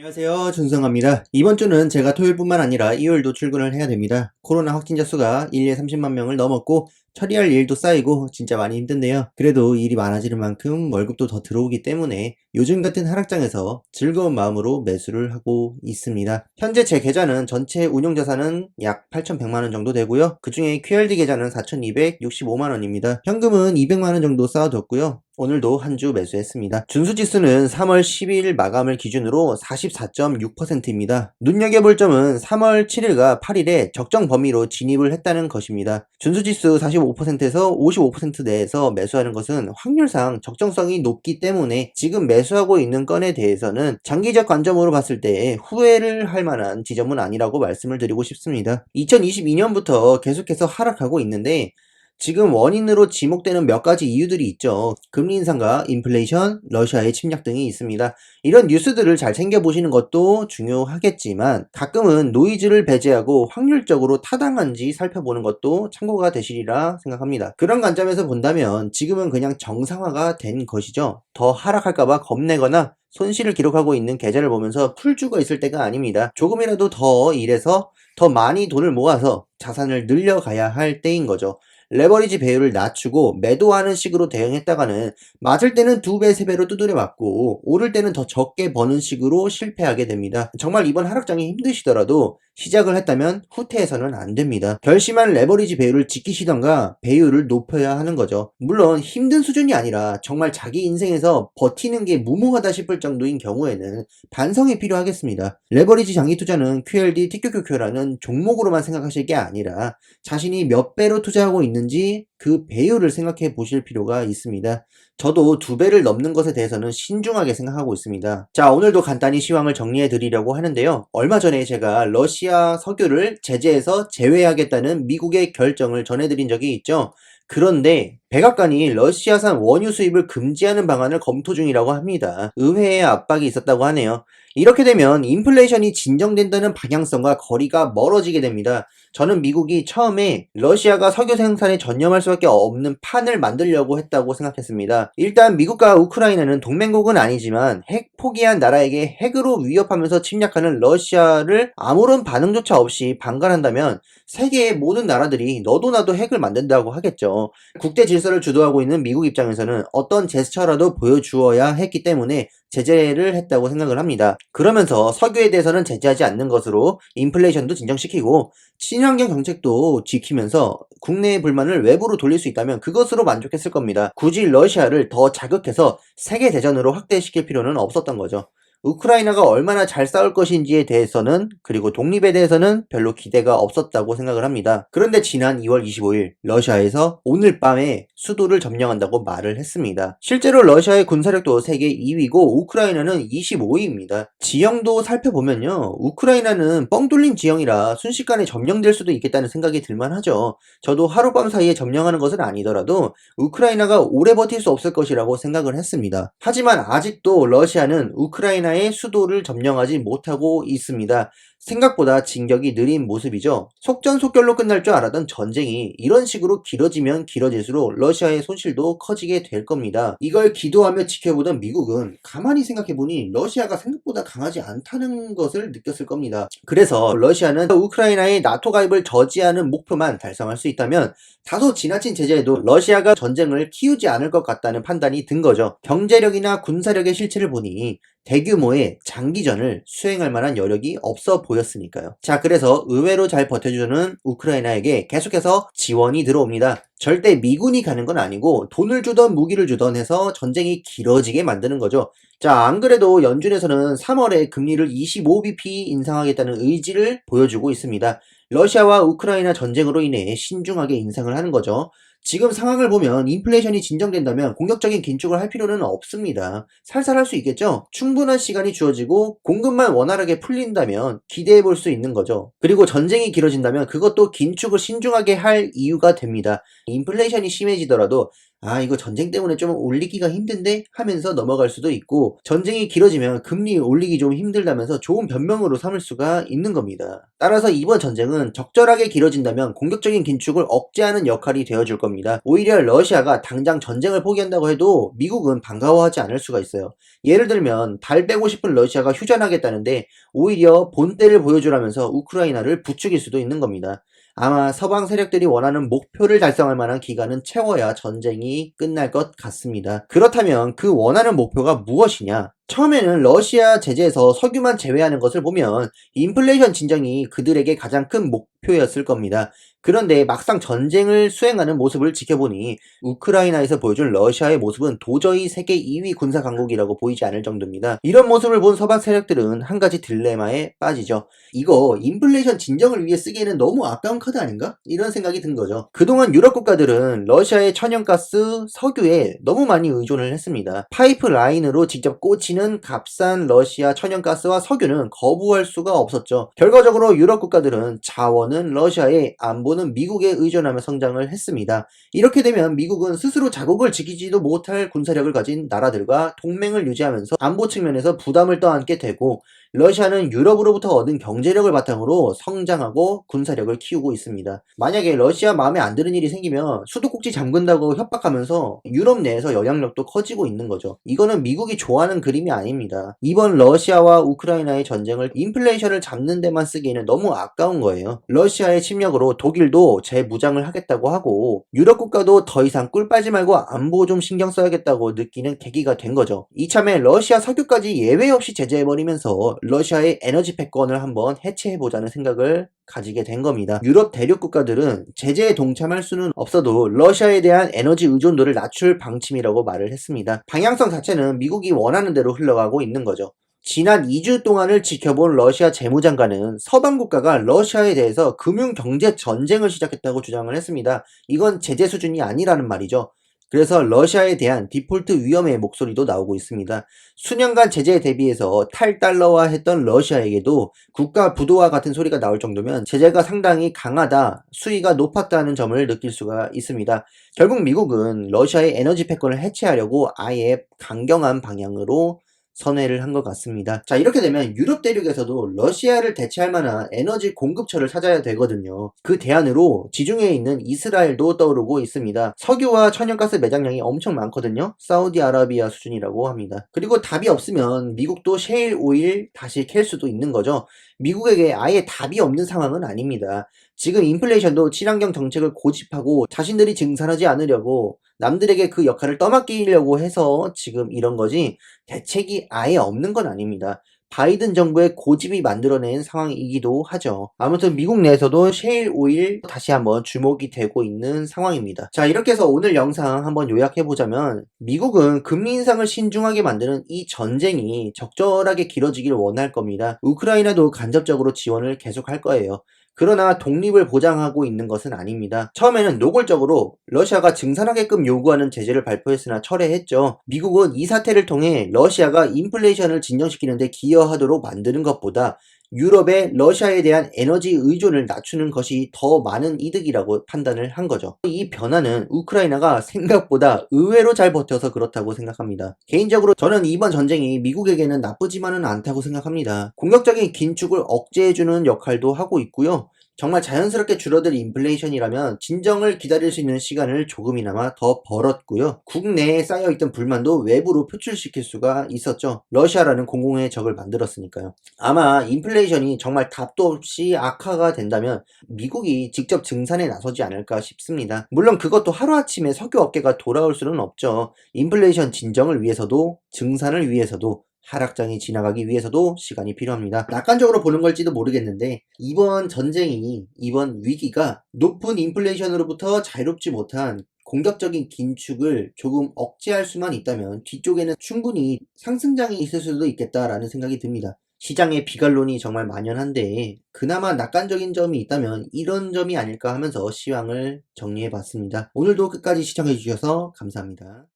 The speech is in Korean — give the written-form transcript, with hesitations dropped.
안녕하세요. 준성합니다. 이번 주는 제가 토요일뿐만 아니라 일요일도 출근을 해야 됩니다. 코로나 확진자 수가 1일 30만 명을 넘었고 처리할 일도 쌓이고 진짜 많이 힘든데요. 그래도 일이 많아지는 만큼 월급도 더 들어오기 때문에 요즘 같은 하락장에서 즐거운 마음으로 매수를 하고 있습니다. 현재 제 계좌는 전체 운용자산은 약 8,100만 원 정도 되고요. 그 중에 QRD 계좌는 4,265만 원입니다. 현금은 200만 원 정도 쌓아뒀고요. 오늘도 한 주 매수했습니다. 준수지수는 3월 12일 마감을 기준으로 44.6%입니다. 눈여겨볼 점은 3월 7일과 8일에 적정 범위로 진입을 했다는 것입니다. 준수지수 45%에서 55% 내에서 매수하는 것은 확률상 적정성이 높기 때문에 지금 매수하고 있는 건에 대해서는 장기적 관점으로 봤을 때 후회를 할 만한 지점은 아니라고 말씀을 드리고 싶습니다. 2022년부터 계속해서 하락하고 있는데 지금 원인으로 지목되는 몇 가지 이유들이 있죠. 금리 인상과 인플레이션, 러시아의 침략 등이 있습니다. 이런 뉴스들을 잘 챙겨보시는 것도 중요하겠지만 가끔은 노이즈를 배제하고 확률적으로 타당한지 살펴보는 것도 참고가 되시리라 생각합니다. 그런 관점에서 본다면 지금은 그냥 정상화가 된 것이죠. 더 하락할까봐 겁내거나 손실을 기록하고 있는 계좌를 보면서 풀주가 있을 때가 아닙니다. 조금이라도 더 일해서 더 많이 돈을 모아서 자산을 늘려가야 할 때인 거죠. 레버리지 배율을 낮추고 매도하는 식으로 대응했다가는 맞을 때는 2배, 3배로 두드려 맞고 오를 때는 더 적게 버는 식으로 실패하게 됩니다. 정말 이번 하락장이 힘드시더라도 시작을 했다면 후퇴해서는 안 됩니다. 결심한 레버리지 배율을 지키시던가 배율을 높여야 하는 거죠. 물론 힘든 수준이 아니라 정말 자기 인생에서 버티는 게 무모하다 싶을 정도인 경우에는 반성이 필요하겠습니다. 레버리지 장기 투자는 QLD, TQQQ라는 종목으로만 생각하실 게 아니라 자신이 몇 배로 투자하고 있는지 그 배율을 생각해 보실 필요가 있습니다. 저도 2배를 넘는 것에 대해서는 신중하게 생각하고 있습니다. 자, 오늘도 간단히 시황을 정리해 드리려고 하는데요. 얼마 전에 제가 러시아 석유를 제재에서 제외하겠다는 미국의 결정을 전해드린 적이 있죠. 그런데 백악관이 러시아산 원유 수입을 금지하는 방안을 검토 중이라고 합니다. 의회의 압박이 있었다고 하네요. 이렇게 되면 인플레이션이 진정된다는 방향성과 거리가 멀어지게 됩니다. 저는 미국이 처음에 러시아가 석유 생산에 전념할 수밖에 없는 판을 만들려고 했다고 생각했습니다. 일단 미국과 우크라이나는 동맹국은 아니지만 핵 포기한 나라에게 핵으로 위협하면서 침략하는 러시아를 아무런 반응조차 없이 방관한다면 세계의 모든 나라들이 너도 나도 핵을 만든다고 하겠죠. 국제 질서를 주도하고 있는 미국 입장에서는 어떤 제스처라도 보여주어야 했기 때문에 제재를 했다고 생각을 합니다. 그러면서 석유에 대해서는 제재하지 않는 것으로 인플레이션도 진정시키고 친환경 정책도 지키면서 국내의 불만을 외부로 돌릴 수 있다면 그것으로 만족했을 겁니다. 굳이 러시아를 더 자극해서 세계대전으로 확대시킬 필요는 없었던 거죠. 우크라이나가 얼마나 잘 싸울 것인지에 대해서는 그리고 독립에 대해서는 별로 기대가 없었다고 생각을 합니다. 그런데 지난 2월 25일 러시아에서 오늘 밤에 수도를 점령한다고 말을 했습니다. 실제로 러시아의 군사력도 세계 2위고 우크라이나는 25위입니다. 지형도 살펴보면요. 우크라이나는 뻥 뚫린 지형이라 순식간에 점령될 수도 있겠다는 생각이 들만하죠. 저도 하룻밤 사이에 점령하는 것은 아니더라도 우크라이나가 오래 버틸 수 없을 것이라고 생각을 했습니다. 하지만 아직도 러시아는 우크라이나의 수도를 점령하지 못하고 있습니다. 생각보다 진격이 느린 모습이죠. 속전속결로 끝날 줄 알았던 전쟁이 이런 식으로 길어지면 길어질수록 러시아의 손실도 커지게 될 겁니다. 이걸 기도하며 지켜보던 미국은 가만히 생각해보니 러시아가 생각보다 강하지 않다는 것을 느꼈을 겁니다. 그래서 러시아는 우크라이나의 나토 가입을 저지하는 목표만 달성할 수 있다면 다소 지나친 제재에도 러시아가 전쟁을 키우지 않을 것 같다는 판단이 든 거죠. 경제력이나 군사력의 실체를 보니 대규모의 장기전을 수행할 만한 여력이 없어 보였으니까요. 자, 그래서 의외로 잘 버텨주는 우크라이나에게 계속해서 지원이 들어옵니다. 절대 미군이 가는 건 아니고 돈을 주던 무기를 주던 해서 전쟁이 길어지게 만드는 거죠. 자, 안 그래도 연준에서는 3월에 금리를 25bp 인상하겠다는 의지를 보여주고 있습니다. 러시아와 우크라이나 전쟁으로 인해 신중하게 인상을 하는 거죠. 지금 상황을 보면 인플레이션이 진정된다면 공격적인 긴축을 할 필요는 없습니다. 살살 할 수 있겠죠? 충분한 시간이 주어지고 공급만 원활하게 풀린다면 기대해 볼 수 있는 거죠. 그리고 전쟁이 길어진다면 그것도 긴축을 신중하게 할 이유가 됩니다. 인플레이션이 심해지더라도 아, 이거 전쟁 때문에 좀 올리기가 힘든데 하면서 넘어갈 수도 있고, 전쟁이 길어지면 금리 올리기 좀 힘들다면서 좋은 변명으로 삼을 수가 있는 겁니다. 따라서 이번 전쟁은 적절하게 길어진다면 공격적인 긴축을 억제하는 역할이 되어줄 겁니다. 오히려 러시아가 당장 전쟁을 포기한다고 해도 미국은 반가워하지 않을 수가 있어요. 예를 들면 달 빼고 싶은 러시아가 휴전하겠다는데 오히려 본때를 보여주라면서 우크라이나를 부추길 수도 있는 겁니다. 아마 서방 세력들이 원하는 목표를 달성할 만한 기간은 채워야 전쟁이 끝날 것 같습니다. 그렇다면 그 원하는 목표가 무엇이냐? 처음에는 러시아 제재에서 석유만 제외하는 것을 보면 인플레이션 진정이 그들에게 가장 큰 목표였을 겁니다. 그런데 막상 전쟁을 수행하는 모습을 지켜보니 우크라이나에서 보여준 러시아의 모습은 도저히 세계 2위 군사 강국이라고 보이지 않을 정도입니다. 이런 모습을 본 서방 세력들은 한 가지 딜레마에 빠지죠. 이거 인플레이션 진정을 위해 쓰기에는 너무 아까운 카드 아닌가? 이런 생각이 든 거죠. 그동안 유럽 국가들은 러시아의 천연가스, 석유에 너무 많이 의존을 했습니다. 파이프라인으로 직접 꽂히는 값싼 러시아 천연가스와 석유는 거부할 수가 없었죠. 결과적으로 유럽 국가들은 자원은 러시아에, 안보는 미국에 의존하며 성장을 했습니다. 이렇게 되면 미국은 스스로 자국을 지키지도 못할 군사력을 가진 나라들과 동맹을 유지하면서 안보 측면에서 부담을 떠안게 되고, 러시아는 유럽으로부터 얻은 경제력을 바탕으로 성장하고 군사력을 키우고 있습니다. 만약에 러시아 마음에 안 드는 일이 생기면 수도꼭지 잠근다고 협박하면서 유럽 내에서 영향력도 커지고 있는 거죠. 이거는 미국이 좋아하는 그림이 아닙니다. 이번 러시아와 우크라이나의 전쟁을 인플레이션을 잡는 데만 쓰기에는 너무 아까운 거예요. 러시아의 침략으로 독일도 재무장을 하겠다고 하고 유럽 국가도 더 이상 꿀 빨지 말고 안보 좀 신경 써야겠다고 느끼는 계기가 된 거죠. 이참에 러시아 석유까지 예외 없이 제재해버리면서 러시아의 에너지 패권을 한번 해체해보자는 생각을 가지게 된 겁니다. 유럽 대륙 국가들은 제재에 동참할 수는 없어도 러시아에 대한 에너지 의존도를 낮출 방침이라고 말을 했습니다. 방향성 자체는 미국이 원하는 대로 흘러가고 있는 거죠. 지난 2주 동안을 지켜본 러시아 재무장관은 서방 국가가 러시아에 대해서 금융 경제 전쟁을 시작했다고 주장을 했습니다. 이건 제재 수준이 아니라는 말이죠. 그래서 러시아에 대한 디폴트 위험의 목소리도 나오고 있습니다. 수년간 제재에 대비해서 탈달러화했던 러시아에게도 국가 부도와 같은 소리가 나올 정도면 제재가 상당히 강하다, 수위가 높았다는 점을 느낄 수가 있습니다. 결국 미국은 러시아의 에너지 패권을 해체하려고 아예 강경한 방향으로 선회를 한 것 같습니다. 자, 이렇게 되면 유럽 대륙에서도 러시아를 대체할 만한 에너지 공급처를 찾아야 되거든요. 그 대안으로 지중해에 있는 이스라엘도 떠오르고 있습니다. 석유와 천연가스 매장량이 엄청 많거든요. 사우디아라비아 수준이라고 합니다. 그리고 답이 없으면 미국도 셰일 오일 다시 캘 수도 있는 거죠. 미국에게 아예 답이 없는 상황은 아닙니다. 지금 인플레이션도 친환경 정책을 고집하고 자신들이 증산하지 않으려고 남들에게 그 역할을 떠맡기려고 해서 지금 이런 거지, 대책이 아예 없는 건 아닙니다. 바이든 정부의 고집이 만들어낸 상황이기도 하죠. 아무튼 미국 내에서도 셰일 오일 다시 한번 주목이 되고 있는 상황입니다. 자, 이렇게 해서 오늘 영상 한번 요약해보자면 미국은 금리 인상을 신중하게 만드는 이 전쟁이 적절하게 길어지길 원할 겁니다. 우크라이나도 간접적으로 지원을 계속할 거예요. 그러나 독립을 보장하고 있는 것은 아닙니다. 처음에는 노골적으로 러시아가 증산하게끔 요구하는 제재를 발표했으나 철회했죠. 미국은 이 사태를 통해 러시아가 인플레이션을 진정시키는 데 기여하도록 만드는 것보다 유럽의 러시아에 대한 에너지 의존을 낮추는 것이 더 많은 이득이라고 판단을 한 거죠. 이 변화는 우크라이나가 생각보다 의외로 잘 버텨서 그렇다고 생각합니다. 개인적으로 저는 이번 전쟁이 미국에게는 나쁘지만은 않다고 생각합니다. 공격적인 긴축을 억제해주는 역할도 하고 있고요. 정말 자연스럽게 줄어들 인플레이션이라면 진정을 기다릴 수 있는 시간을 조금이나마 더 벌었고요. 국내에 쌓여있던 불만도 외부로 표출시킬 수가 있었죠. 러시아라는 공공의 적을 만들었으니까요. 아마 인플레이션이 정말 답도 없이 악화가 된다면 미국이 직접 증산에 나서지 않을까 싶습니다. 물론 그것도 하루아침에 석유 업계가 돌아올 수는 없죠. 인플레이션 진정을 위해서도 증산을 위해서도 하락장이 지나가기 위해서도 시간이 필요합니다. 낙관적으로 보는 걸지도 모르겠는데 이번 전쟁이, 이번 위기가 높은 인플레이션으로부터 자유롭지 못한 공격적인 긴축을 조금 억제할 수만 있다면 뒤쪽에는 충분히 상승장이 있을 수도 있겠다라는 생각이 듭니다. 시장의 비관론이 정말 만연한데 그나마 낙관적인 점이 있다면 이런 점이 아닐까 하면서 시황을 정리해 봤습니다. 오늘도 끝까지 시청해 주셔서 감사합니다.